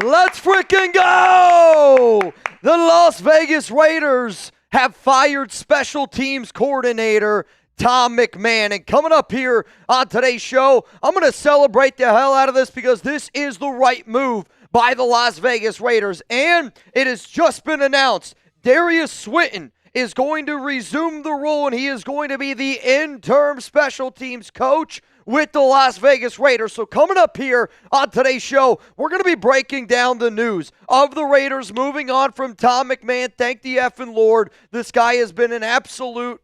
Let's freaking go! The Las Vegas Raiders have fired special teams coordinator Tom McMahon. And coming up here on today's show, I'm going to celebrate the hell out of this because this is the right move by the Las Vegas Raiders. And it has just been announced Darius Swinton is going to resume the role, and he is going to be the interim special teams coach with the Las Vegas Raiders. So coming up here on today's show, we're going to be breaking down the news of the Raiders moving on from Tom McMahon. Thank the effing Lord. This guy has been an absolute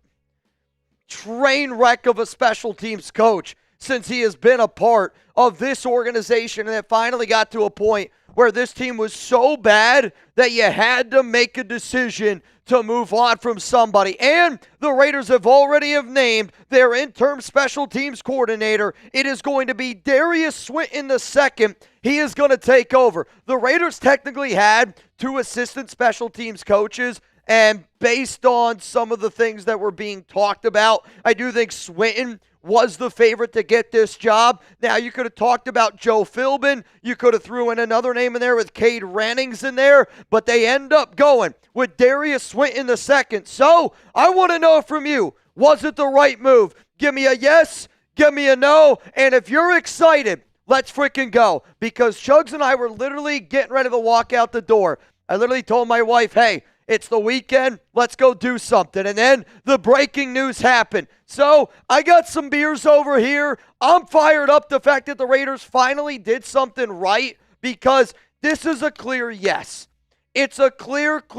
train wreck of a special teams coach since he has been a part of this organization, and it finally got to a point where this team was so bad that you had to make a decision to move on from somebody. And the Raiders have already named their interim special teams coordinator. It is going to be Darius Swinton II. He is going to take over. The Raiders technically had two assistant special teams coaches, and based on some of the things that were being talked about, I do think Swinton was the favorite to get this job. Now, you could have talked about Joe Philbin. You could have threw in another name in there with Cade Rannings in there, but they end up going with Darius Swinton II. So, I want to know from you, was it the right move? Give me a yes, give me a no, and if you're excited, let's freaking go. Because Chugs and I were literally getting ready to walk out the door. I literally told my wife, hey, it's the weekend, let's go do something. And then the breaking news happened. So I got some beers over here. I'm fired up the fact that the Raiders finally did something right, because this is a clear yes. It's a clear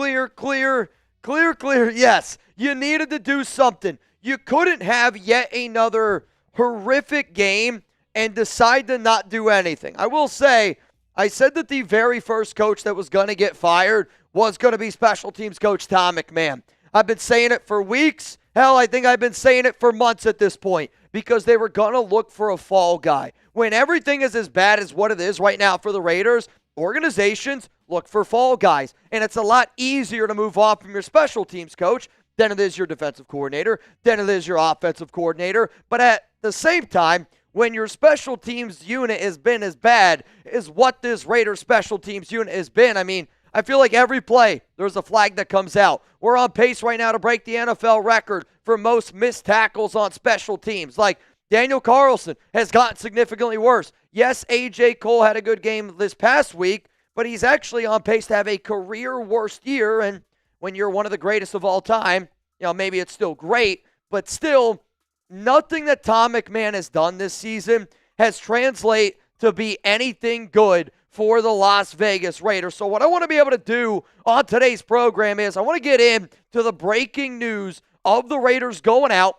yes. You needed to do something. You couldn't have yet another horrific game and decide to not do anything. I will say, I said that the very first coach that was going to get fired was going to be special teams coach Tom McMahon. I've been saying it for weeks. Hell, I think I've been saying it for months at this point, because they were going to look for a fall guy. When everything is as bad as what it is right now for the Raiders, organizations look for fall guys. And it's a lot easier to move on from your special teams coach than it is your defensive coordinator, than it is your offensive coordinator. But at the same time, when your special teams unit has been as bad as what this Raiders special teams unit has been, I mean, I feel like every play, there's a flag that comes out. We're on pace right now to break the NFL record for most missed tackles on special teams. Like, Daniel Carlson has gotten significantly worse. Yes, A.J. Cole had a good game this past week, but he's actually on pace to have a career worst year. And when you're one of the greatest of all time, you know, maybe it's still great, but still, nothing that Tom McMahon has done this season has translated to be anything good for the Las Vegas Raiders. So what I want to be able to do on today's program is I want to get into the breaking news of the Raiders going out,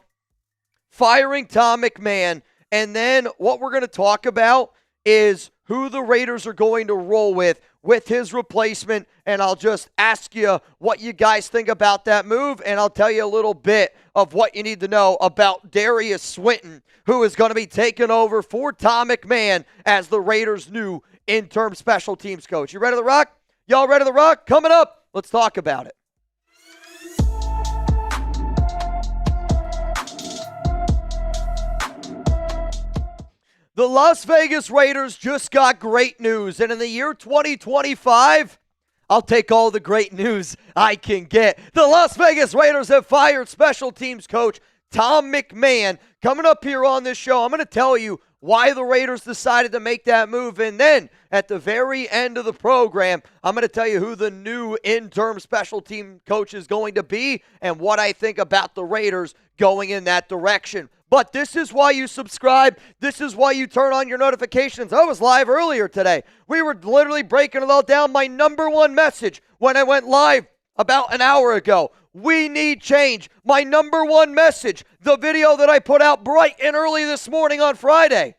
firing Tom McMahon, and then what we're going to talk about is who the Raiders are going to roll with his replacement, and I'll just ask you what you guys think about that move, and I'll tell you a little bit of what you need to know about Darius Swinton, who is going to be taking over for Tom McMahon as the Raiders' new interim special teams coach. You ready to rock? Y'all ready to rock? Coming up, let's talk about it. The Las Vegas Raiders just got great news, and in the year 2025, I'll take all the great news I can get. The Las Vegas Raiders have fired special teams coach Tom McMahon. Coming up here on this show, I'm going to tell you why the Raiders decided to make that move, and then at the very end of the program, I'm going to tell you who the new interim special team coach is going to be and what I think about the Raiders going in that direction. But this is why you subscribe. This is why you turn on your notifications. I was live earlier today. We were literally breaking it all down. My number one message when I went live about an hour ago: we need change. My number one message, the video that I put out bright and early this morning on Friday: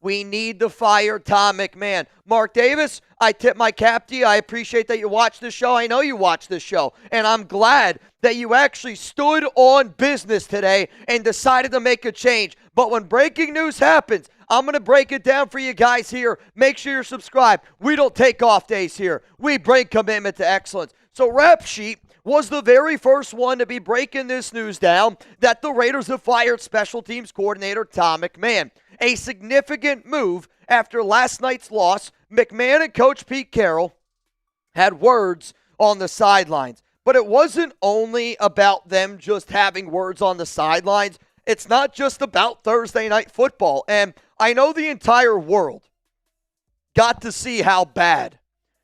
we need to fire Tom McMahon. Mark Davis, I tip my cap to you. I appreciate that you watch this show. I know you watch this show. And I'm glad that you actually stood on business today and decided to make a change. But when breaking news happens, I'm going to break it down for you guys here. Make sure you're subscribed. We don't take off days here. We bring commitment to excellence. So Rap Sheet was the very first one to be breaking this news down that the Raiders have fired special teams coordinator Tom McMahon. a significant move after last night's loss. McMahon and Coach Pete Carroll had words on the sidelines. But it wasn't only about them just having words on the sidelines. It's not just about Thursday Night Football. And I know the entire world got to see how bad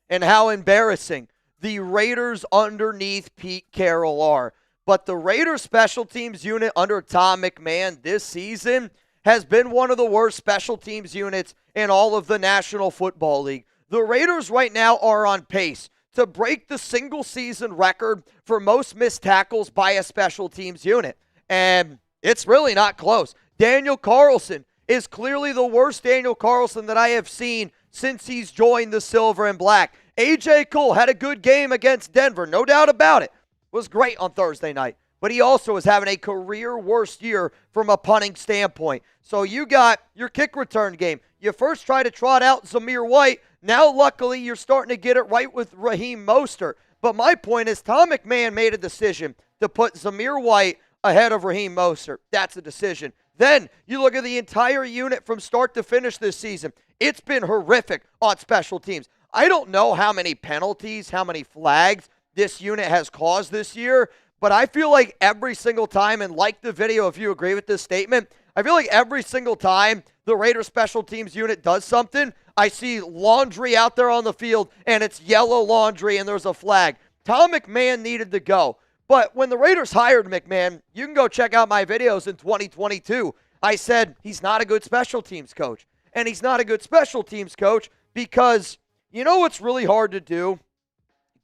and how embarrassing the Raiders underneath Pete Carroll are. But the Raiders special teams unit under Tom McMahon this season has been one of the worst special teams units in all of the National Football League. The Raiders right now are on pace to break the single season record for most missed tackles by a special teams unit. And it's really not close. Daniel Carlson is clearly the worst Daniel Carlson that I have seen since he's joined the Silver and Black. A.J. Cole had a good game against Denver, no doubt about it. Was great on Thursday night. But he also is having a career worst year from a punting standpoint. So you got your kick return game. You first try to trot out Zamir White. Now, luckily, you're starting to get it right with Raheem Mostert. But my point is, Tom McMahon made a decision to put Zamir White ahead of Raheem Mostert. That's a decision. Then you look at the entire unit from start to finish this season. It's been horrific on special teams. I don't know how many penalties, how many flags this unit has caused this year, but I feel like every single time, and like the video if you agree with this statement, I feel like every single time the Raiders special teams unit does something, I see laundry out there on the field, and it's yellow laundry, and there's a flag. Tom McMahon needed to go. But when the Raiders hired McMahon, you can go check out my videos in 2022. I said he's not a good special teams coach. And he's not a good special teams coach because you know what's really hard to do?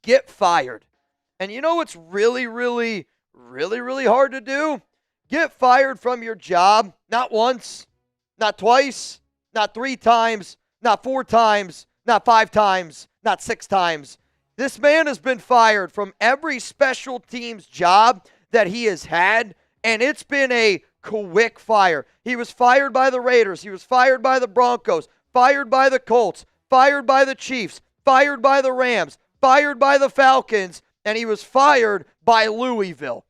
Get fired. And you know what's really hard to do? Get fired from your job, not once, not twice, not 3 times, not 4 times, not 5 times, not 6 times. This man has been fired from every special teams job that he has had, and it's been a quick fire. He was fired by the Raiders. He was fired by the Broncos, fired by the Colts, fired by the Chiefs, fired by the Rams, fired by the Falcons, and he was fired by Louisville.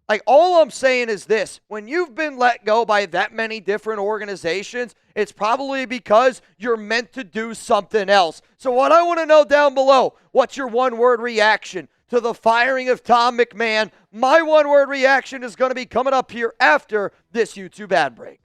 Like, all I'm saying is this. When you've been let go by that many different organizations, it's probably because you're meant to do something else. So what I want to know down below, what's your one-word reaction to the firing of Tom McMahon? My one-word reaction is going to be coming up here after this YouTube ad break.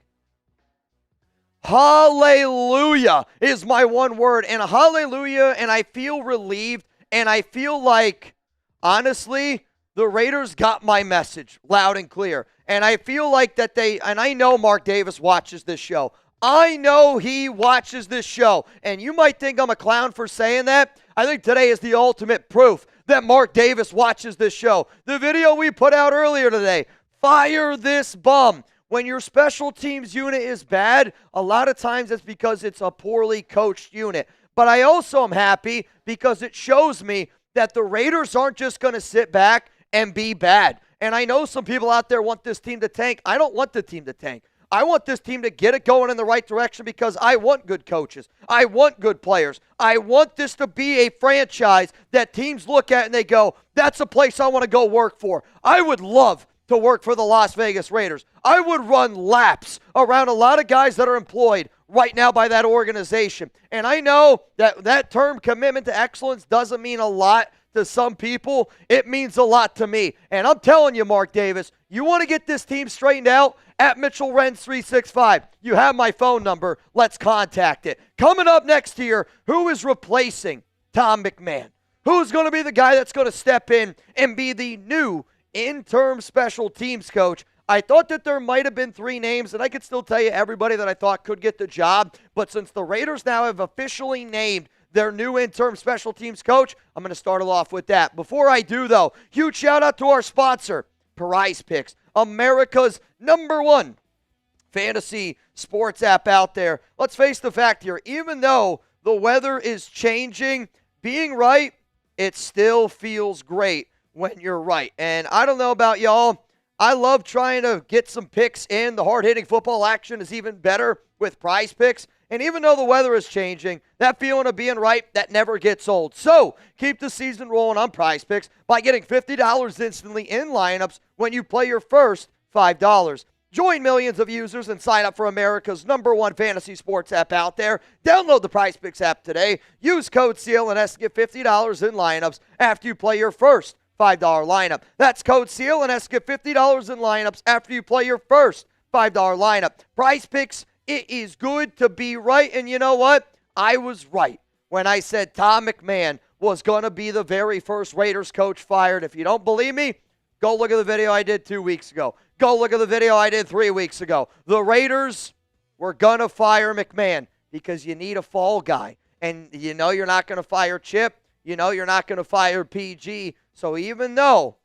Hallelujah is my one word, and hallelujah, and I feel relieved, and I feel like, honestly, the Raiders got my message loud and clear. And I feel like that and I know Mark Davis watches this show. I know he watches this show. And you might think I'm a clown for saying that. I think today is the ultimate proof that Mark Davis watches this show. The video we put out earlier today, fire this bum. When your special teams unit is bad, a lot of times it's because it's a poorly coached unit. But I also am happy because it shows me that the Raiders aren't just going to sit back and be bad. And I know some people out there want this team to tank. I don't want the team to tank. I want this team to get it going in the right direction because I want good coaches. I want good players. I want this to be a franchise that teams look at and they go, that's a place I want to go work for. I would love to work for the Las Vegas Raiders. I would run laps around a lot of guys that are employed right now by that organization. And I know that that term commitment to excellence doesn't mean a lot to some people. It means a lot to me. And I'm telling you, Mark Davis, you want to get this team straightened out? At Mitchell Renz 365. You have my phone number. Let's contact it. Coming up next here, who is replacing Tom McMahon? Who's going to be the guy that's going to step in and be the new interim special teams coach? I thought that there might have been 3 names, and I could still tell you everybody that I thought could get the job. But since the Raiders now have officially named their new interim special teams coach, I'm going to start it off with that. Before I do, though, huge shout out to our sponsor, Prize Picks, America's #1 fantasy sports app out there. Let's face the fact here, even though the weather is changing, being right, it still feels great when you're right. And I don't know about y'all, I love trying to get some picks in. The hard-hitting football action is even better with Prize Picks. And even though the weather is changing, that feeling of being right, that never gets old. So keep the season rolling on Prize Picks by getting $50 instantly in lineups when you play your first $5. Join millions of users and sign up for America's #1 fantasy sports app out there. Download the PrizePicks app today. Use code CLNS to get $50 in lineups after you play your first $5 lineup. That's code CLNS to get $50 in lineups after you play your first $5 lineup. PrizePicks, it is good to be right. And you know what? I was right when I said Tom McMahon was going to be the very first Raiders coach fired. If you don't believe me, go look at the video I did 2 weeks ago. Go look at the video I did 3 weeks ago. The Raiders were going to fire McMahon because you need a fall guy. And you know you're not going to fire Chip. You know you're not going to fire PG. So even though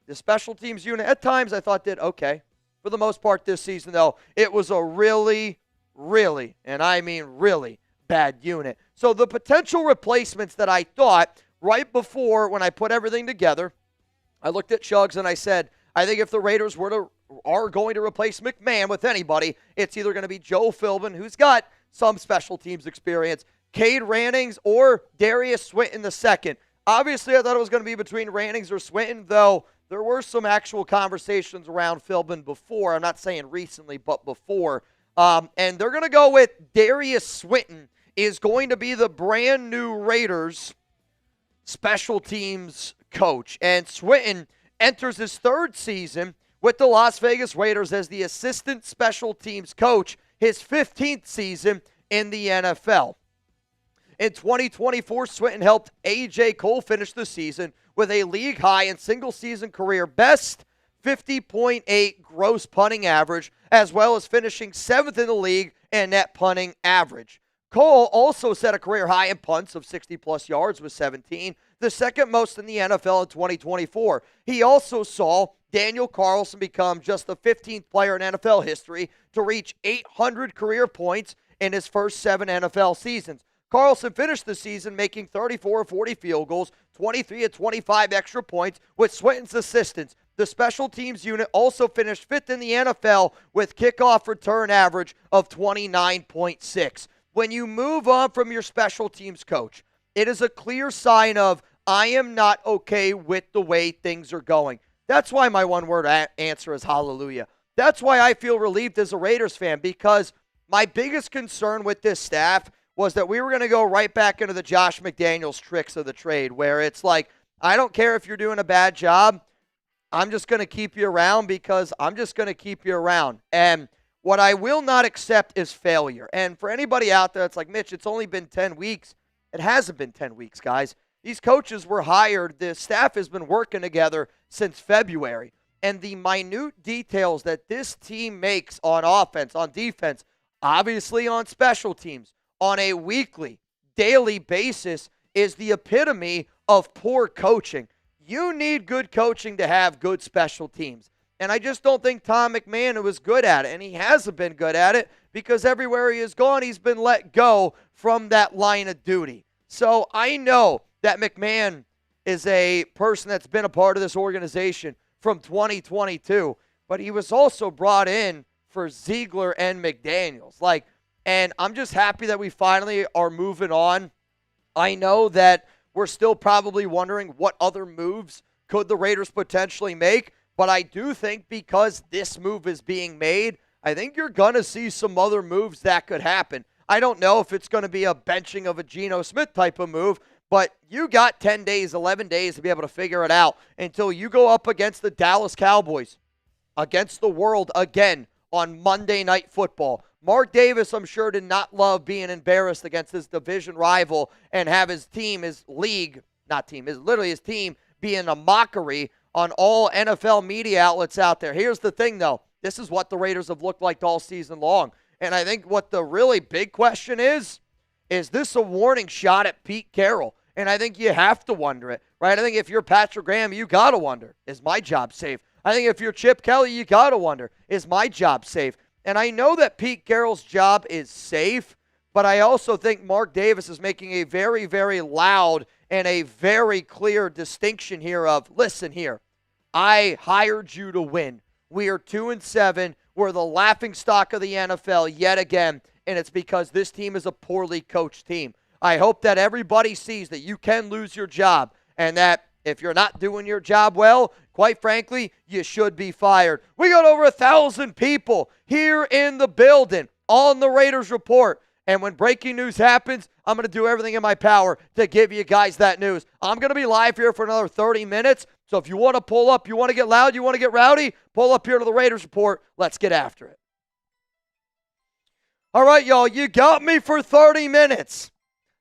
the special teams unit at times I thought did okay, for the most part this season, though, it was a really, really, and I mean really, bad unit. So the potential replacements that I thought right before when I put everything together, I looked at Shugs and I said, I think if the Raiders are going to replace McMahon with anybody, it's either going to be Joe Philbin, who's got some special teams experience, Cade Rannings, or Darius Swinton II. Obviously, I thought it was going to be between Rannings or Swinton, though there were some actual conversations around Philbin before. I'm not saying recently, but before. And they're going to go with Darius Swinton is going to be the brand new Raiders special teams coach. And Swinton enters his third season with the Las Vegas Raiders as the assistant special teams coach, his 15th season in the NFL. In 2024, Swinton helped A.J. Cole finish the season with a league high and single-season career best 50.8 gross punting average, as well as finishing 7th in the league in net punting average. Cole also set a career high in punts of 60-plus yards with 17, the second most in the NFL in 2024. He also saw Daniel Carlson become just the 15th player in NFL history to reach 800 career points in his first 7 NFL seasons. Carlson finished the season making 34 of 40 field goals, 23 of 25 extra points with Swinton's assistance. The special teams unit also finished 5th in the NFL with kickoff return average of 29.6. When you move on from your special teams coach, it is a clear sign of, I am not okay with the way things are going. That's why my one-word answer is hallelujah. That's why I feel relieved as a Raiders fan, because my biggest concern with this staff was that we were going to go right back into the Josh McDaniels tricks of the trade, where it's like, I don't care if you're doing a bad job. I'm just going to keep you around because I'm just going to keep you around. And what I will not accept is failure. And for anybody out there that's like, Mitch, it's only been 10 weeks. It hasn't been 10 weeks, guys. These coaches were hired. The staff has been working together since February. And the minute details that this team makes on offense, on defense, obviously on special teams, on a weekly, daily basis is the epitome of poor coaching. You need good coaching to have good special teams. And I just don't think Tom McMahon was good at it. And he hasn't been good at it because everywhere he has gone, he's been let go from that line of duty. So I know that McMahon is a person that's been a part of this organization from 2022, but he was also brought in for Ziegler and McDaniels. And I'm just happy that we finally are moving on. I know that we're still probably wondering what other moves could the Raiders potentially make, but I do think because this move is being made, I think you're going to see some other moves that could happen. I don't know if it's going to be a benching of a Geno Smith type of move, but you got 10 days, 11 days to be able to figure it out until you go up against the Dallas Cowboys, against the world again on Monday Night Football. Mark Davis, I'm sure, did not love being embarrassed against his division rival and have his team, his league, not team, literally his team being a mockery on all NFL media outlets out there. Here's the thing, though. This is what the Raiders have looked like all season long. And I think what the really big question is this a warning shot at Pete Carroll? And I think you have to wonder it, right? I think if you're Patrick Graham, you got to wonder, is my job safe? I think if you're Chip Kelly, you got to wonder, is my job safe? And I know that Pete Carroll's job is safe, but I also think Mark Davis is making a very, very loud and a very clear distinction here of, listen here, I hired you to win. We are 2-7. We're the laughingstock of the NFL yet again, and it's because this team is a poorly coached team. I hope that everybody sees that you can lose your job and that If you're not doing your job well, quite frankly, you should be fired. We got over 1,000 people here in the building on the Raiders Report. And when breaking news happens, I'm going to do everything in my power to give you guys that news. I'm going to be live here for another 30 minutes. So if you want to pull up, you want to get loud, you want to get rowdy, pull up here to the Raiders Report. Let's get after it. All right, y'all, you got me for 30 minutes.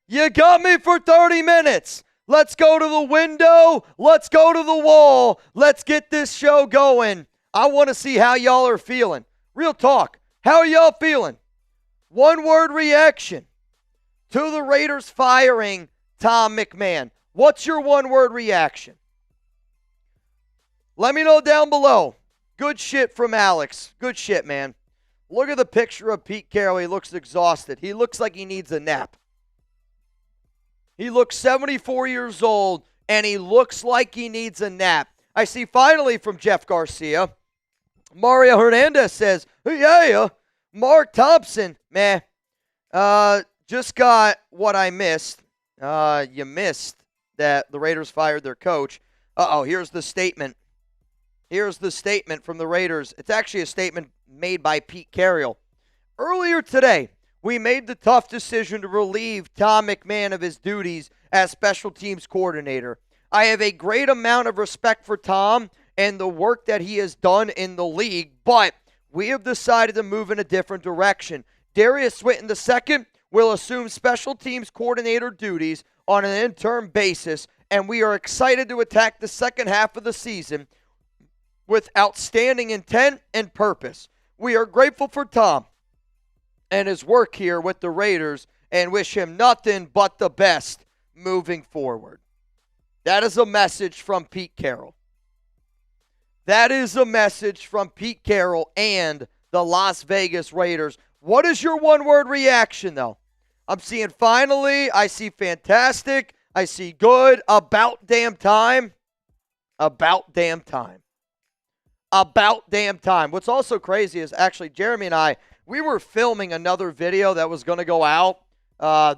You got me for 30 minutes. Let's go to the window. Let's go to the wall. Let's get this show going. I want to see how y'all are feeling. Real talk. How are y'all feeling? One-word reaction to the Raiders firing Tom McMahon. What's your one-word reaction? Let me know down below. Good shit from Alex. Good shit, man. Look at the picture of Pete Carroll. He looks exhausted. He looks like he needs a nap. He looks 74 years old, and he looks like he needs a nap. I see finally from Jeff Garcia, Mario Hernandez says, yeah, Mark Thompson, just got what I missed. You missed that the Raiders fired their coach. Here's the statement. Here's the statement from the Raiders. It's actually a statement made by Pete Carroll. Earlier today, we made the tough decision to relieve Tom McMahon of his duties as special teams coordinator. I have a great amount of respect for Tom and the work that he has done in the league, but we have decided to move in a different direction. Darius Swinton II will assume special teams coordinator duties on an interim basis, and we are excited to attack the second half of the season with outstanding intent and purpose. We are grateful for Tom and his work here with the Raiders and wish him nothing but the best moving forward. That is a message from Pete Carroll. That is a message from Pete Carroll and the Las Vegas Raiders. What is your one-word reaction, though? I'm seeing finally. I see fantastic. I see good. About damn time. About damn time. About damn time. What's also crazy is actually Jeremy and I, we were filming another video that was going to go out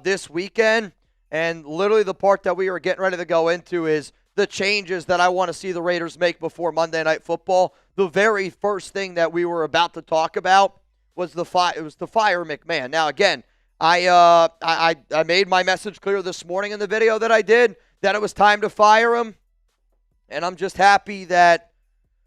this weekend. And literally the part that we were getting ready to go into is the changes that I want to see the Raiders make before Monday Night Football. The very first thing that we were about to talk about was to fire McMahon. Now, again, I made my message clear this morning in the video that I did that it was time to fire him. And I'm just happy that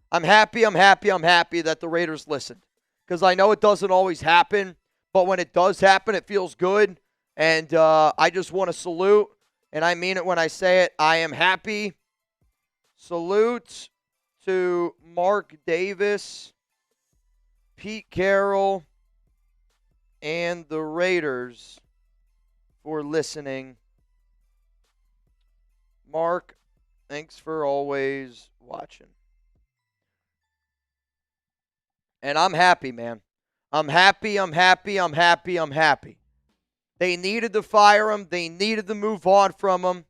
I'm happy that the Raiders listened. Because I know it doesn't always happen, but when it does happen, it feels good. And I just want to salute, and I mean it when I say it, I am happy. Salute to Mark Davis, Pete Carroll, and the Raiders for listening. Mark, thanks for always watching. And I'm happy, man. I'm happy. They needed to fire him. They needed to move on from him.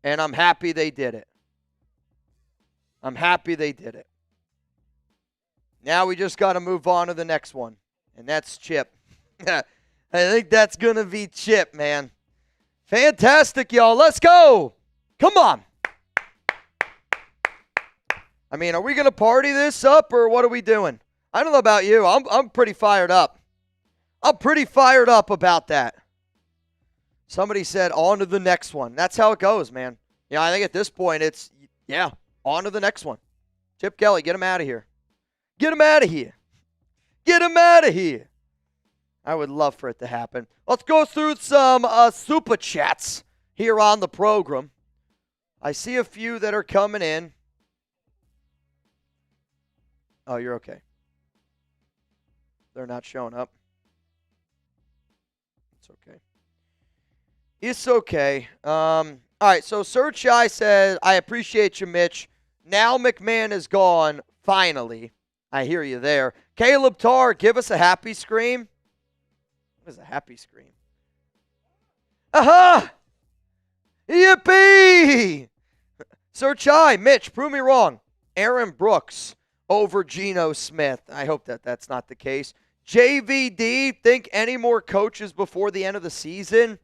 And I'm happy they did it. Now we just got to move on to the next one. And that's Chip. I think that's going to be Chip, man. Fantastic, y'all. Let's go. Come on. I mean, are we going to party this up or what are we doing? I don't know about you. I'm pretty fired up. I'm pretty fired up about that. Somebody said, on to the next one. That's how it goes, man. I think at this point it's, on to the next one. Chip Kelly, get him out of here. Get him out of here. Get him out of here. I would love for it to happen. Let's go through some super chats here on the program. I see a few that are coming in. Oh, you're okay. They're not showing up. It's okay. It's okay. All right, so Sir Chai said, I appreciate you, Mitch. Now McMahon is gone, finally. I hear you there. Caleb Tarr, give us a happy scream. What is a happy scream? Aha! Yippee! Sir Chai, Mitch, prove me wrong. Aaron Brooks over Geno Smith. I hope that that's not the case. JVD, think any more coaches before the end of the season?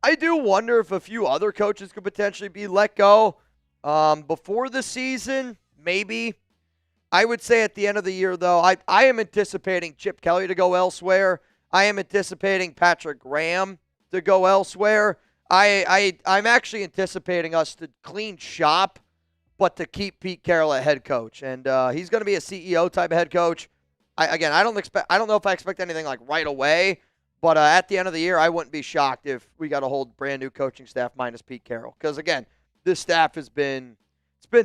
I do wonder if a few other coaches could potentially be let go, Before the season, maybe. I would say at the end of the year, though, I am anticipating Chip Kelly to go elsewhere. I am anticipating Patrick Graham to go elsewhere. I'm actually anticipating us to clean shop, but to keep Pete Carroll at head coach. And he's going to be a CEO type of head coach. I don't know if I expect anything like right away, but at the end of the year, I wouldn't be shocked if we got a whole brand new coaching staff minus Pete Carroll. Because again, this staff it's been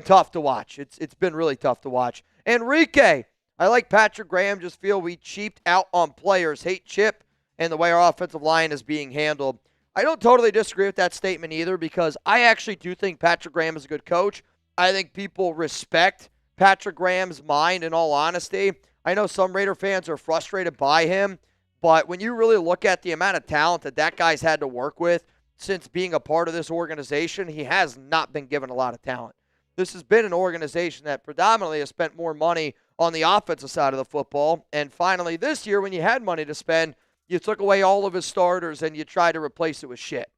tough to watch. It's been really tough to watch. Enrique, I like Patrick Graham. Just feel we cheaped out on players. Hate Chip and the way our offensive line is being handled. I don't totally disagree with that statement either, because I actually do think Patrick Graham is a good coach. I think people respect Patrick Graham's mind, in all honesty. I know some Raider fans are frustrated by him, but when you really look at the amount of talent that guy's had to work with since being a part of this organization, he has not been given a lot of talent. This has been an organization that predominantly has spent more money on the offensive side of the football. And finally, this year, when you had money to spend, you took away all of his starters and you tried to replace it with shit.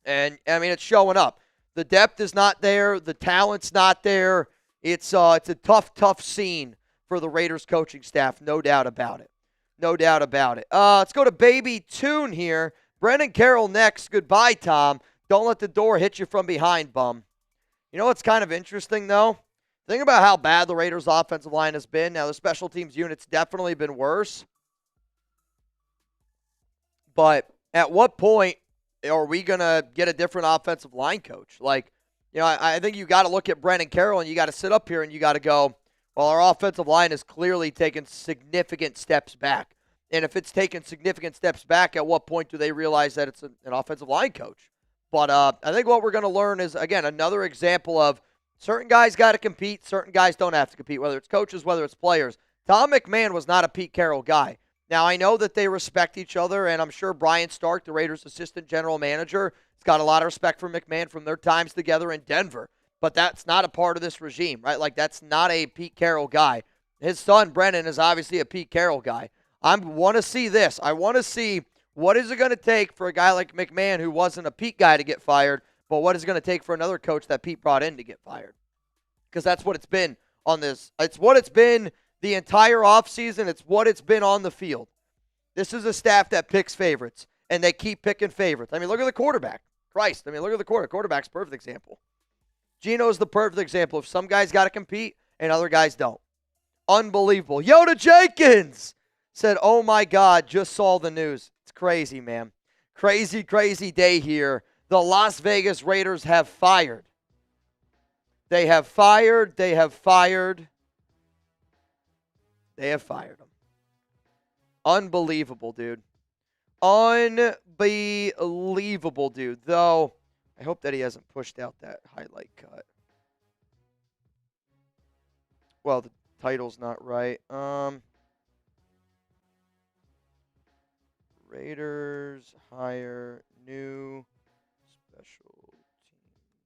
And, I mean, it's showing up. The depth is not there. The talent's not there. It's a tough scene for the Raiders coaching staff, no doubt about it. No doubt about it. Let's go to Baby Tune here. Brendan Carroll next. Goodbye, Tom. Don't let the door hit you from behind, bum. You know what's kind of interesting, though? Think about how bad the Raiders' offensive line has been. Now, the special teams unit's definitely been worse. But at what point are we going to get a different offensive line coach? Like, you know, I think you got to look at Brendan Carroll and you got to sit up here and you got to go, well, our offensive line has clearly taken significant steps back. And if it's taken significant steps back, at what point do they realize that it's an offensive line coach? But I think what we're going to learn is, again, another example of certain guys got to compete, certain guys don't have to compete, whether it's coaches, whether it's players. Tom McMahon was not a Pete Carroll guy. Now, I know that they respect each other, and I'm sure Brian Stark, the Raiders' assistant general manager, has got a lot of respect for McMahon from their times together in Denver. But that's not a part of this regime, right? Like, that's not a Pete Carroll guy. His son, Brennan, is obviously a Pete Carroll guy. I want to see this. I want to see what is it going to take for a guy like McMahon, who wasn't a Pete guy, to get fired, but what is it going to take for another coach that Pete brought in to get fired? Because that's what it's been on this. It's what it's been the entire offseason. It's what it's been on the field. This is a staff that picks favorites, and they keep picking favorites. I mean, look at the quarterback. Christ, I mean, look at the quarterback's a perfect example. Gino's the perfect example. If some guys got to compete and other guys don't. Unbelievable. Yoda Jenkins said, oh, my God, just saw the news. It's crazy, man. Crazy, crazy day here. The Las Vegas Raiders have fired. They have fired him. Unbelievable, dude. Unbelievable, dude. Though, I hope that he hasn't pushed out that highlight cut. Well, the title's not right. Raiders hire new special teams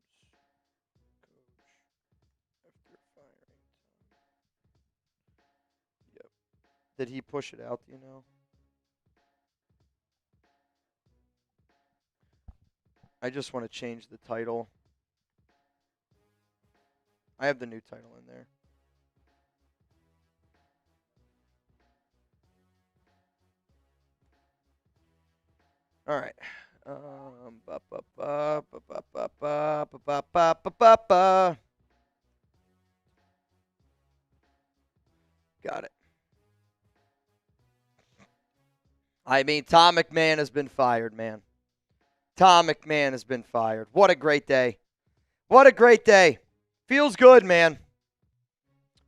coach after firing Tom. Yep. Did he push it out, do you know? I just want to change the title. I have the new title in there. All right. Got it. I mean, Tom McMahon has been fired, man. Tom McMahon has been fired. What a great day. What a great day. Feels good, man.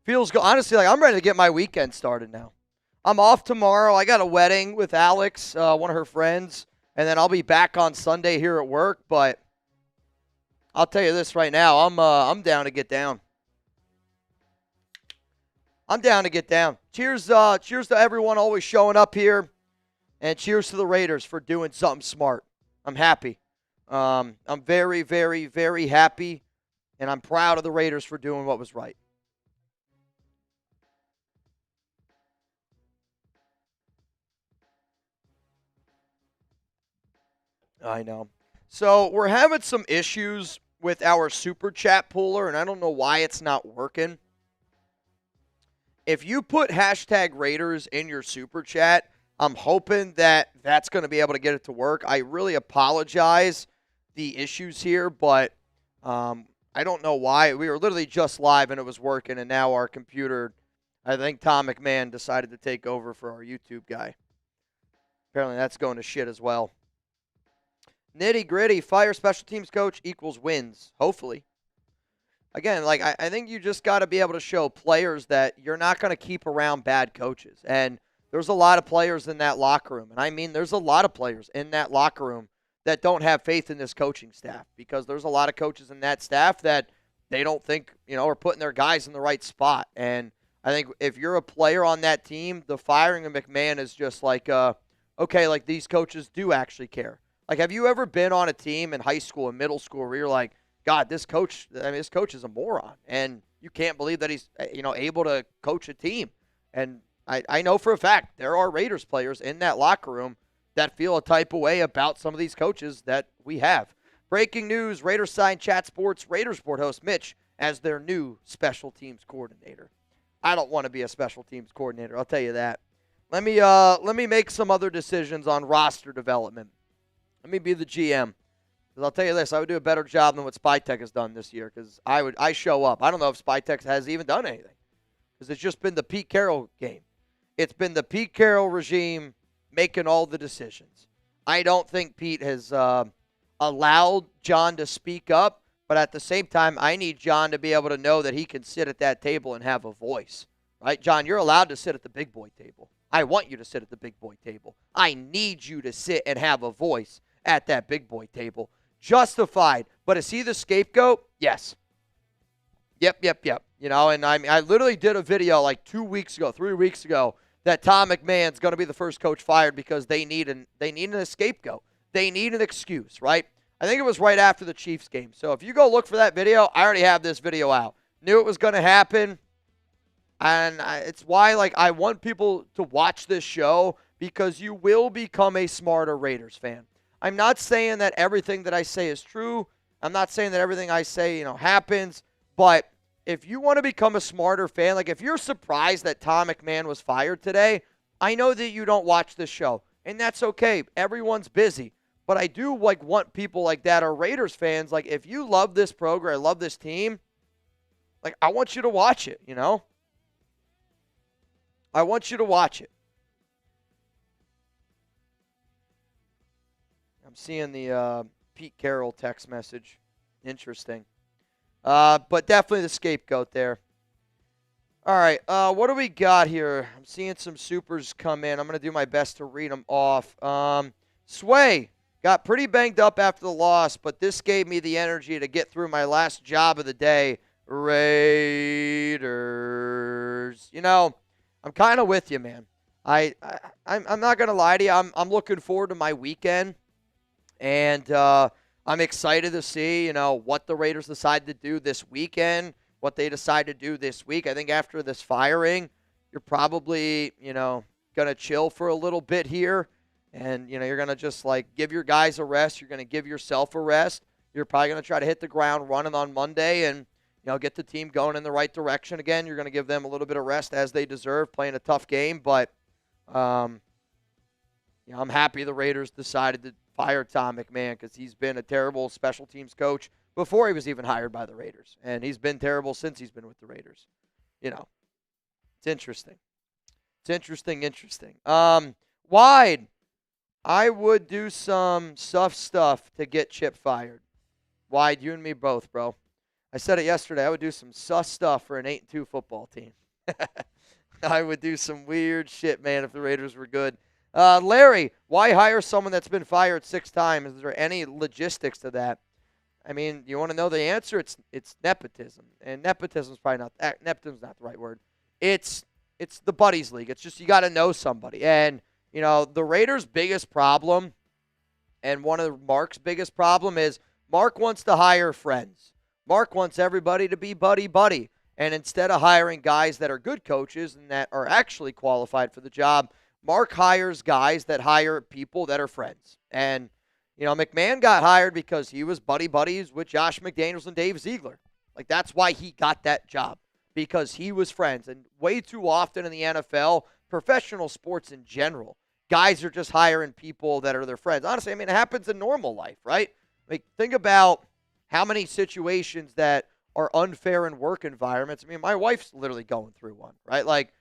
Feels good. Honestly, like, I'm ready to get my weekend started now. I'm off tomorrow. I got a wedding with Alex, one of her friends, and then I'll be back on Sunday here at work. But I'll tell you this right now, I'm down to get down. I'm down to get down. Cheers to everyone always showing up here, and cheers to the Raiders for doing something smart. I'm happy. I'm very, very, very happy, and I'm proud of the Raiders for doing what was right. I know. So we're having some issues with our super chat pooler, and I don't know why it's not working. If you put hashtag Raiders in your super chat, I'm hoping that that's going to be able to get it to work. I really apologize the issues here, but I don't know why. We were literally just live and it was working, and now our computer, I think Tom McMahon decided to take over for our YouTube guy. Apparently that's going to shit as well. Nitty gritty, fire special teams coach equals wins, hopefully. Again, like I think you just got to be able to show players that you're not going to keep around bad coaches. And there's a lot of players in that locker room. And I mean, there's a lot of players in that locker room that don't have faith in this coaching staff, because there's a lot of coaches in that staff that they don't think, are putting their guys in the right spot. And I think if you're a player on that team, the firing of McMahon is just like, okay, like these coaches do actually care. Like, have you ever been on a team in high school and middle school where you're like, God, this coach is a moron, and you can't believe that he's, able to coach a team. And I know for a fact there are Raiders players in that locker room that feel a type of way about some of these coaches that we have. Breaking news, Raiders signed Chat Sports Raiders Report host Mitch as their new special teams coordinator. I don't want to be a special teams coordinator, I'll tell you that. Let me make some other decisions on roster development. Let me be the GM. Because I'll tell you this, I would do a better job than what Spytech has done this year, because I show up. I don't know if Spytech has even done anything, because it's just been the Pete Carroll game. It's been the Pete Carroll regime making all the decisions. I don't think Pete has allowed John to speak up, but at the same time, I need John to be able to know that he can sit at that table and have a voice. Right, John, you're allowed to sit at the big boy table. I want you to sit at the big boy table. I need you to sit and have a voice at that big boy table. Justified. But is he the scapegoat? Yes. Yep. And I literally did a video like 3 weeks ago, that Tom McMahon's going to be the first coach fired because they need an scapegoat. They need an excuse, right? I think it was right after the Chiefs game. So if you go look for that video, I already have this video out. Knew it was going to happen. And it's why, I want people to watch this show, because you will become a smarter Raiders fan. I'm not saying that everything that I say is true. I'm not saying that everything I say, happens. But if you want to become a smarter fan, if you're surprised that Tom McMahon was fired today, I know that you don't watch this show, and that's okay. Everyone's busy. But I do, want people like that are Raiders fans. If you love this program, love this team, I want you to watch it, I want you to watch it. I'm seeing the Pete Carroll text message. Interesting. But definitely the scapegoat there. All right, what do we got here? I'm seeing some supers come in. I'm going to do my best to read them off. Sway got pretty banged up after the loss, but this gave me the energy to get through my last job of the day. Raiders. I'm kind of with you, man. I'm not going to lie to you. I'm looking forward to my weekend. And I'm excited to see, what the Raiders decide to do this weekend, what they decide to do this week. I think after this firing, you're probably, going to chill for a little bit here. And, you're going to just, give your guys a rest. You're going to give yourself a rest. You're probably going to try to hit the ground running on Monday and, get the team going in the right direction again. You're going to give them a little bit of rest as they deserve, playing a tough game. But, I'm happy the Raiders decided to fire Tom McMahon, because he's been a terrible special teams coach before he was even hired by the Raiders. And he's been terrible since he's been with the Raiders. It's interesting. Wide. I would do some stuff to get Chip fired. Wide, you and me both, bro. I said it yesterday. I would do some sus stuff for an 8-2 football team. I would do some weird shit, man, if the Raiders were good. Larry, why hire someone that's been fired 6 times? Is there any logistics to that? I mean, you want to know the answer? It's nepotism. And nepotism's probably not nepotism's not the right word. It's the buddies league. It's just you got to know somebody. And, the Raiders' biggest problem, and one of Mark's biggest problem, is Mark wants to hire friends. Mark wants everybody to be buddy. And instead of hiring guys that are good coaches and that are actually qualified for the job, Mark hires guys that hire people that are friends. And, McMahon got hired because he was buddies with Josh McDaniels and Dave Ziegler. Like, that's why he got that job, because he was friends. And way too often in the NFL, professional sports in general, guys are just hiring people that are their friends. Honestly, it happens in normal life, right? Like, think about how many situations that are unfair in work environments. My wife's literally going through one, right? Like,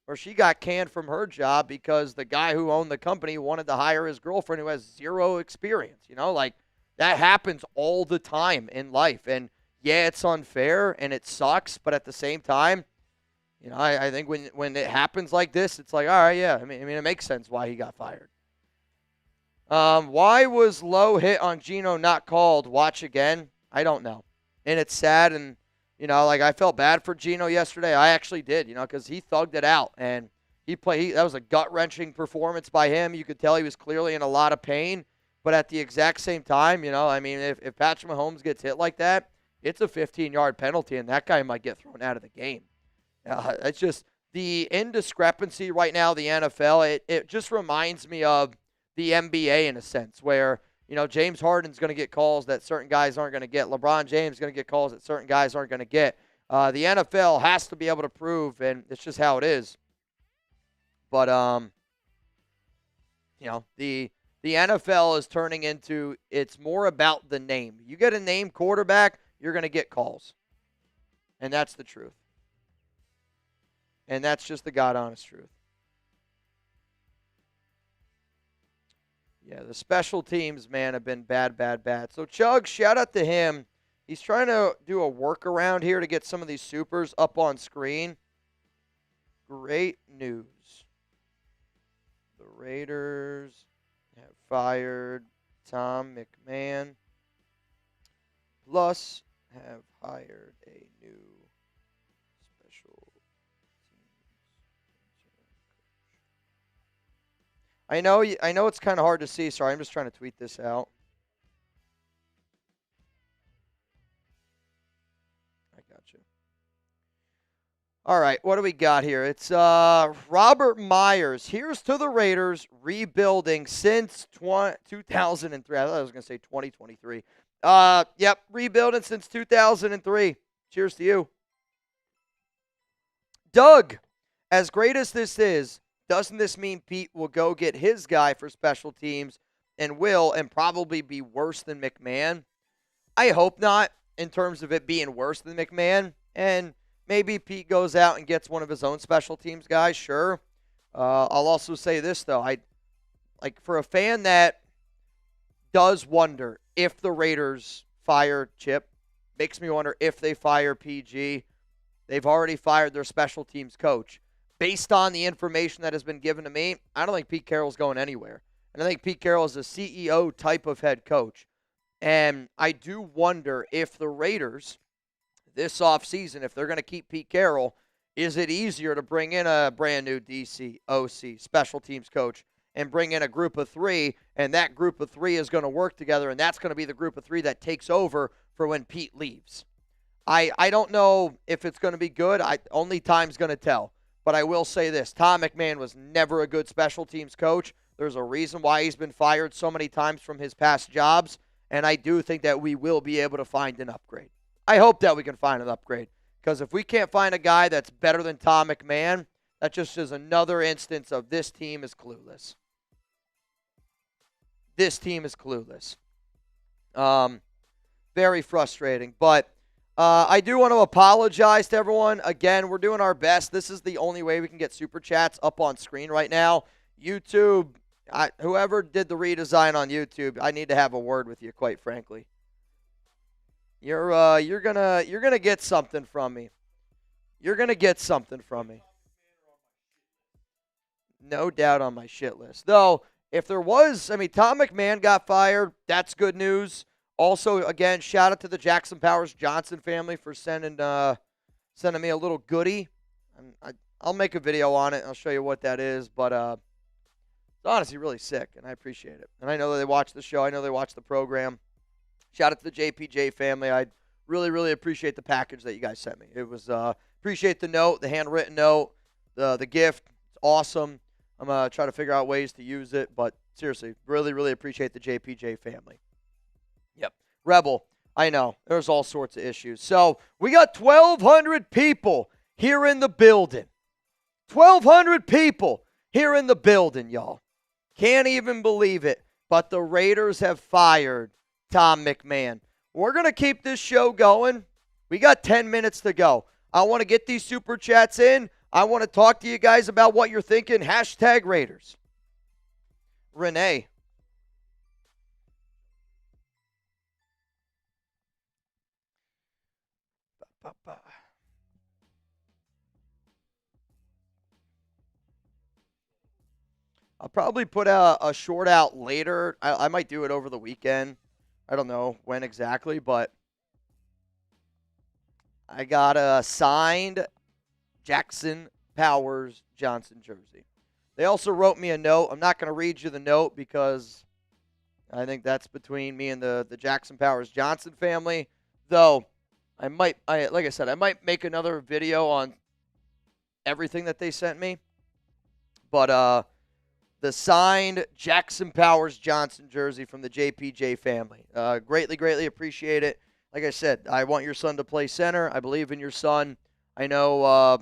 where she got canned from her job because the guy who owned the company wanted to hire his girlfriend who has zero experience. Like, that happens all the time in life. And yeah, it's unfair and it sucks, but at the same time, I think when it happens like this, it's like, all right, yeah. It makes sense why he got fired. Why was low hit on Geno not called? Watch again. I don't know. And it's sad, and I felt bad for Geno yesterday. I actually did, because he thugged it out, and that was a gut-wrenching performance by him. You could tell he was clearly in a lot of pain, but at the exact same time, if Patrick Mahomes gets hit like that, it's a 15-yard penalty, and that guy might get thrown out of the game. It's just the indiscrepancy right now, the NFL, it just reminds me of the NBA in a sense, where James Harden's going to get calls that certain guys aren't going to get. LeBron James is going to get calls that certain guys aren't going to get. The NFL has to be able to prove, and it's just how it is. But the NFL is turning into, it's more about the name. You get a name quarterback, you're going to get calls, and that's the truth. And that's just the God honest truth. Yeah, the special teams, man, have been bad. So, Chug, shout out to him. He's trying to do a workaround here to get some of these supers up on screen. Great news. The Raiders have fired Tom McMahon, plus have hired a new special I know it's kind of hard to see. Sorry, I'm just trying to tweet this out. I got you. All right, what do we got here? It's Robert Myers. Here's to the Raiders rebuilding since 2003. I thought I was going to say 2023. Yep, rebuilding since 2003. Cheers to you. Doug, as great as this is, doesn't this mean Pete will go get his guy for special teams and probably be worse than McMahon? I hope not, in terms of it being worse than McMahon. And maybe Pete goes out and gets one of his own special teams guys, sure. I'll also say this, though. For a fan that does wonder if the Raiders fire Chip, makes me wonder if they fire PG. They've already fired their special teams coach. Based on the information that has been given to me, I don't think Pete Carroll's going anywhere. And I think Pete Carroll is a CEO type of head coach. And I do wonder if the Raiders, this offseason, if they're going to keep Pete Carroll, is it easier to bring in a brand new DC, OC, special teams coach, and bring in a group of three, and that group of three is going to work together, and that's going to be the group of three that takes over for when Pete leaves? I don't know if it's going to be good. Only time's going to tell. But I will say this, Tom McMahon was never a good special teams coach. There's a reason why he's been fired so many times from his past jobs, and I do think that we will be able to find an upgrade. I hope that we can find an upgrade, because if we can't find a guy that's better than Tom McMahon, that just is another instance of this team is clueless. This team is clueless. Very frustrating, but I do want to apologize to everyone. Again, we're doing our best. This is the only way we can get Super Chats up on screen right now. YouTube, whoever did the redesign on YouTube, I need to have a word with you, quite frankly. You're gonna get something from me. You're gonna get something from me. No doubt on my shit list. Though, if there was, Tom McMahon got fired. That's good news. Also, again, shout out to the Jackson Powers Johnson family for sending me a little goodie. I'll make a video on it. I'll show you what that is. But it's honestly really sick, and I appreciate it. And I know that they watch the show. I know they watch the program. Shout out to the JPJ family. I really, really appreciate the package that you guys sent me. It was appreciate the note, the handwritten note, the gift. It's awesome. I'm going to try to figure out ways to use it. But Seriously, really, really appreciate the JPJ family. Yep. Rebel, I know. There's all sorts of issues. So we got 1,200 people here in the building. 1,200 people here in the building, y'all. Can't even believe it. But the Raiders have fired Tom McMahon. We're going to keep this show going. We got 10 minutes to go. I want to get these super chats in. I want to talk to you guys about what you're thinking. Hashtag Raiders. Renee. I'll probably put a short out later. I might do it over the weekend. I don't know when exactly, but I got a signed Jackson Powers Johnson jersey. They also wrote me a note. I'm not going to read you the note because I think that's between me and the Jackson Powers Johnson family. Though like I said, I might make another video on everything that they sent me. But the signed Jackson Powers Johnson jersey from the JPJ family. Greatly, greatly appreciate it. Like I said, I want your son to play center. I believe in your son. I know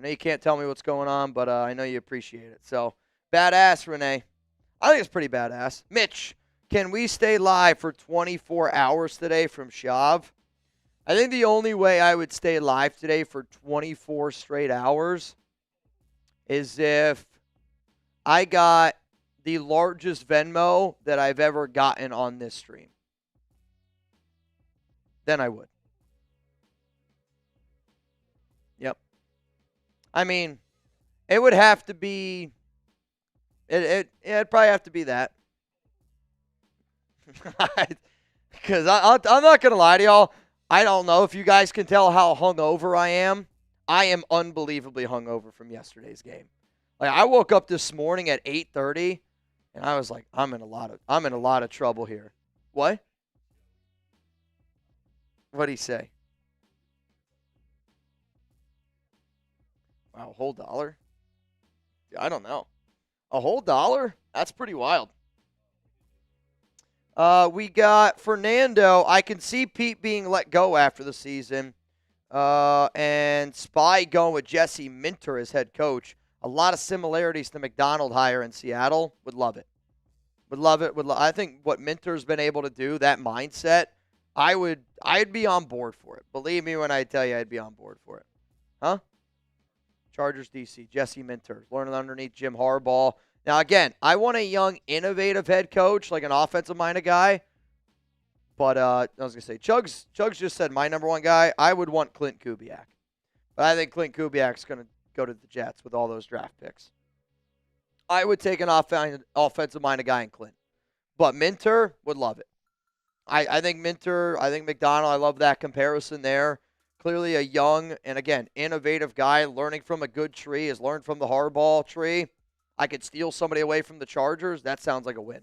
you can't tell me what's going on, but I know you appreciate it. So, badass, Renee. I think it's pretty badass. Mitch, can we stay live for 24 hours today from Shav? I think the only way I would stay live today for 24 straight hours is if I got the largest Venmo that I've ever gotten on this stream. Then I would. Yep. I mean, it would have to be, it'd probably have to be that. Because I'm not going to lie to y'all. I don't know if you guys can tell how hungover I am. I am unbelievably hungover from yesterday's game. Like, I woke up this morning at 8:30, and I was like, I'm in a lot of trouble here. What? What'd he say? Wow, a whole dollar? I don't know. A whole dollar? That's pretty wild. We got Fernando. I can see Pete being let go after the season. And Spy going with Jesse Minter as head coach. A lot of similarities to McDonald hire in Seattle. Would love it. Would love it. I think what Minter's been able to do, that mindset, I'd be on board for it. Believe me when I tell you I'd be on board for it. Huh? Chargers DC, Jesse Minter, learning underneath Jim Harbaugh. Now, again, I want a young, innovative head coach, like an offensive-minded guy. But I was going to say, Chugs just said my number one guy. I would want Clint Kubiak. But I think Clint Kubiak's going to go to the Jets with all those draft picks. I would take an offensive-minded guy in Clint. But Minter would love it. I think Minter, I think McDonald, I love that comparison there. Clearly a young and, again, innovative guy learning from a good tree, has learned from the Harbaugh tree. I could steal somebody away from the Chargers. That sounds like a win.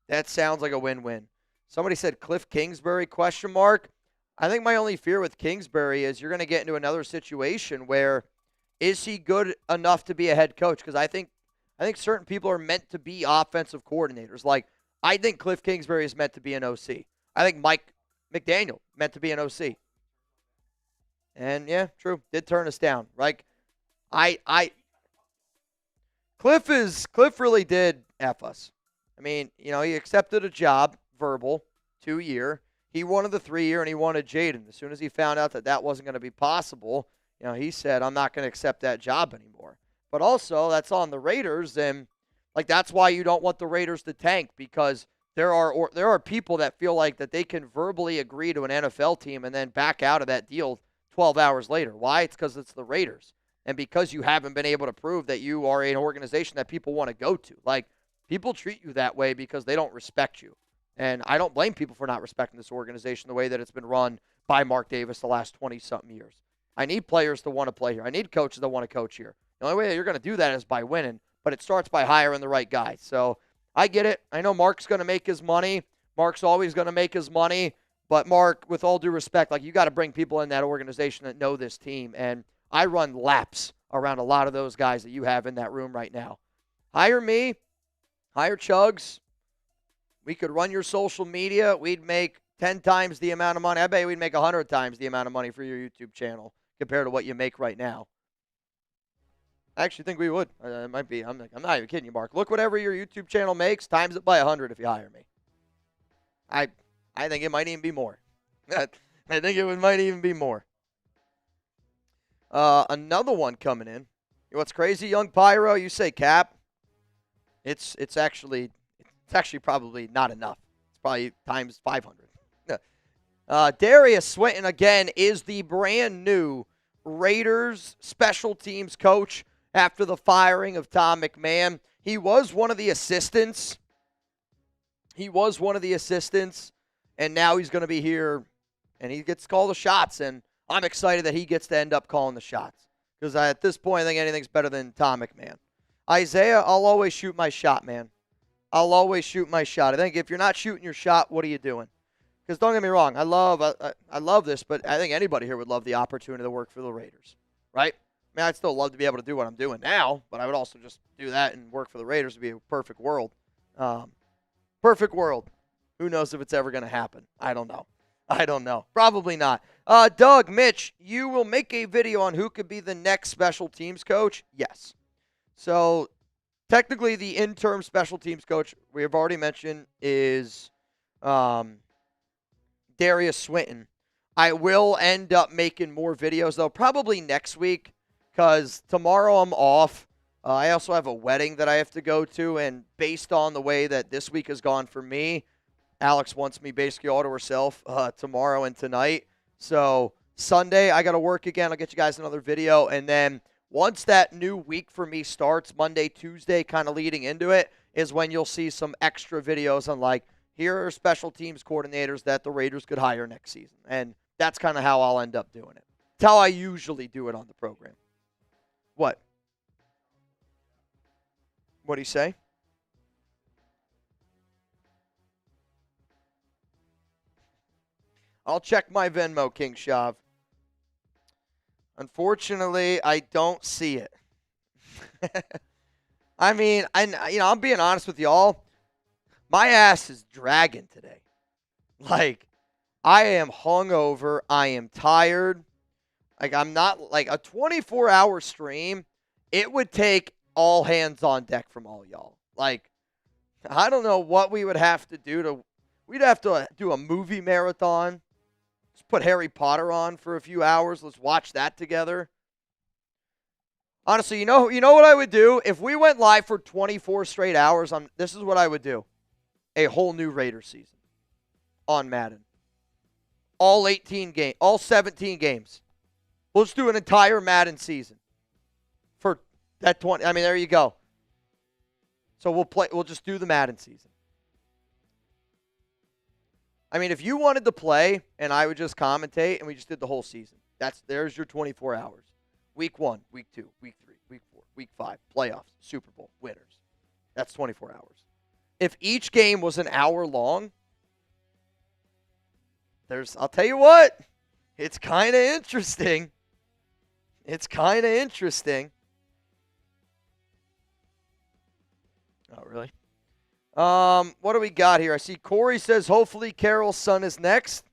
That sounds like a win-win. Somebody said Cliff Kingsbury, question mark. I think my only fear with Kingsbury is you're going to get into another situation where is he good enough to be a head coach? Because I think certain people are meant to be offensive coordinators. Like, I think Cliff Kingsbury is meant to be an OC. I think Mike McDaniel meant to be an OC. And, yeah, true. Did turn us down. Like, Cliff really did F us. I mean, he accepted a job, verbal, 2-year. He wanted the 3-year, and he wanted Jaden. As soon as he found out that wasn't going to be possible, he said, I'm not going to accept that job anymore. But also, that's on the Raiders, and, like, that's why you don't want the Raiders to tank, because there are people that feel like that they can verbally agree to an NFL team and then back out of that deal 12 hours later. Why? It's because it's the Raiders. And because you haven't been able to prove that you are an organization that people want to go to. Like, people treat you that way because they don't respect you. And I don't blame people for not respecting this organization the way that it's been run by Mark Davis the last 20-something years. I need players to want to play here. I need coaches that want to coach here. The only way that you're going to do that is by winning, but it starts by hiring the right guy. So I get it. I know Mark's going to make his money. Mark's always going to make his money. But, Mark, with all due respect, like, you got to bring people in that organization that know this team. And I run laps around a lot of those guys that you have in that room right now. Hire me. Hire Chugs. We could run your social media. We'd make 10 times the amount of money. I bet we'd make 100 times the amount of money for your YouTube channel compared to what you make right now. I actually think we would. It might be. I'm not even kidding you, Mark. Look, whatever your YouTube channel makes, times it by 100 if you hire me. I think it might even be more. I think it might even be more. Another one coming in. What's crazy, Young Pyro? You say cap. It's actually probably not enough. It's probably times 500. Darius Swinton again is the brand new Raiders special teams coach after the firing of Tom McMahon. He was one of the assistants. And now he's going to be here, and he gets to call the shots, and I'm excited that he gets to end up calling the shots because at this point, I think anything's better than Tom McMahon. Isaiah, I'll always shoot my shot, man. I'll always shoot my shot. I think if you're not shooting your shot, what are you doing? Because don't get me wrong, I love this, but I think anybody here would love the opportunity to work for the Raiders, right? I mean, I'd still love to be able to do what I'm doing now, but I would also just do that and work for the Raiders. It'd be a perfect world. Perfect world. Who knows if it's ever going to happen? I don't know. Probably not. Doug, Mitch, you will make a video on who could be the next special teams coach? Yes. So, technically, the interim special teams coach we have already mentioned is Darius Swinton. I will end up making more videos, though, probably next week because tomorrow I'm off. I also have a wedding that I have to go to, and based on the way that this week has gone for me, Alex wants me basically all to herself tomorrow and tonight. So Sunday, I got to work again. I'll get you guys another video. And then once that new week for me starts, Monday, Tuesday, kind of leading into it, is when you'll see some extra videos on like, here are special teams coordinators that the Raiders could hire next season. And that's kind of how I'll end up doing it. It's how I usually do it on the program. What? What do you say? I'll check my Venmo, King Shav. Unfortunately, I don't see it. I mean, I'm being honest with y'all. My ass is dragging today. Like, I am hungover. I am tired. Like, I'm not, like, a 24-hour stream, it would take all hands on deck from all y'all. Like, I don't know what we would have to do we'd have to do a movie marathon. Let's put Harry Potter on for a few hours. Let's watch that together. Honestly, you know what I would do? If we went live for 24 straight hours, this is what I would do. A whole new Raiders season on Madden. All 17 games. We'll just do an entire Madden season for that 20. I mean, there you go. So we'll just do the Madden season. I mean, if you wanted to play and I would just commentate and we just did the whole season, there's your 24 hours. Week 1, week 2, week 3, week 4, week 5, playoffs, Super Bowl, winners. That's 24 hours. If each game was an hour long, I'll tell you what, it's kind of interesting. It's kind of interesting. Oh, really? What do we got here? I see Corey says hopefully Carroll's son is next.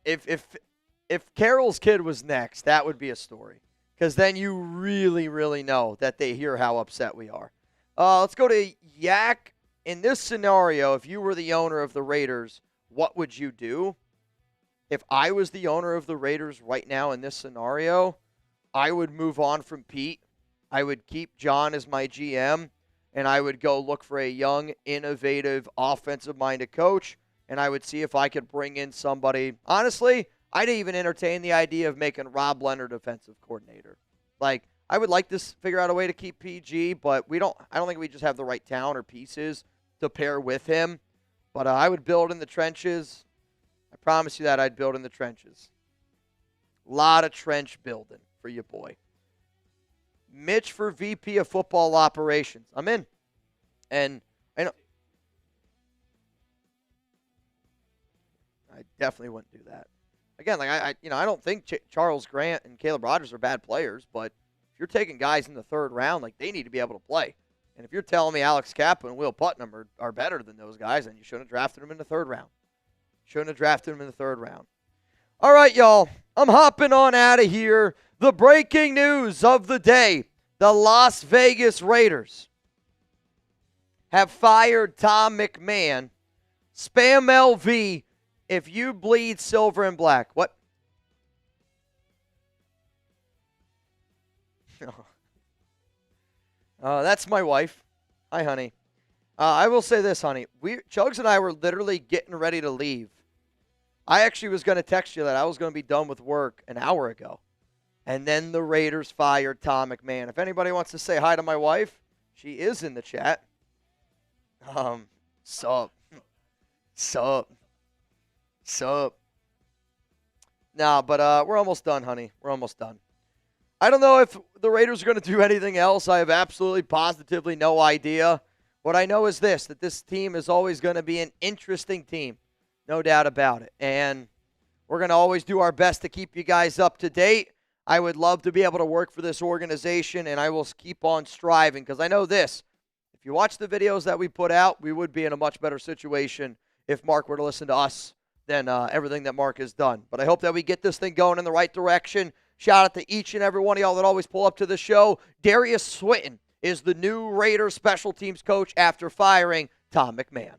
If Carroll's kid was next, that would be a story. Because then you really, really know that they hear how upset we are. Let's go to Yak. In this scenario, if you were the owner of the Raiders, what would you do? If I was the owner of the Raiders right now in this scenario, I would move on from Pete. I would keep John as my GM, and I would go look for a young, innovative, offensive-minded coach, and I would see if I could bring in somebody. Honestly, I'd even entertain the idea of making Rob Leonard defensive coordinator. Like, I would like to figure out a way to keep PG, but I don't think we just have the right talent or pieces to pair with him. But I would build in the trenches. I promise you that I'd build in the trenches. A lot of trench building for you, boy. Mitch for VP of Football Operations. I'm in. And I know I definitely wouldn't do that. Again, like I don't think Charles Grant and Caleb Rogers are bad players, but if you're taking guys in the third round, like they need to be able to play. And if you're telling me Alex Kappa and Will Putnam are better than those guys, then you shouldn't have drafted them in the third round. Shouldn't have drafted them in the third round. All right, y'all. I'm hopping on out of here. The breaking news of the day. The Las Vegas Raiders have fired Tom McMahon. Spam LV, if you bleed silver and black. What? That's my wife. Hi, honey. I will say this, honey. Chugs and I were literally getting ready to leave. I actually was going to text you that I was going to be done with work an hour ago. And then the Raiders fired Tom McMahon. If anybody wants to say hi to my wife, she is in the chat. Sup. Nah, but we're almost done, honey. We're almost done. I don't know if the Raiders are going to do anything else. I have absolutely, positively no idea. What I know is this, that this team is always going to be an interesting team. No doubt about it. And we're going to always do our best to keep you guys up to date. I would love to be able to work for this organization, and I will keep on striving because I know this. If you watch the videos that we put out, we would be in a much better situation if Mark were to listen to us than everything that Mark has done. But I hope that we get this thing going in the right direction. Shout out to each and every one of y'all that always pull up to the show. Darius Swinton is the new Raiders special teams coach after firing Tom McMahon.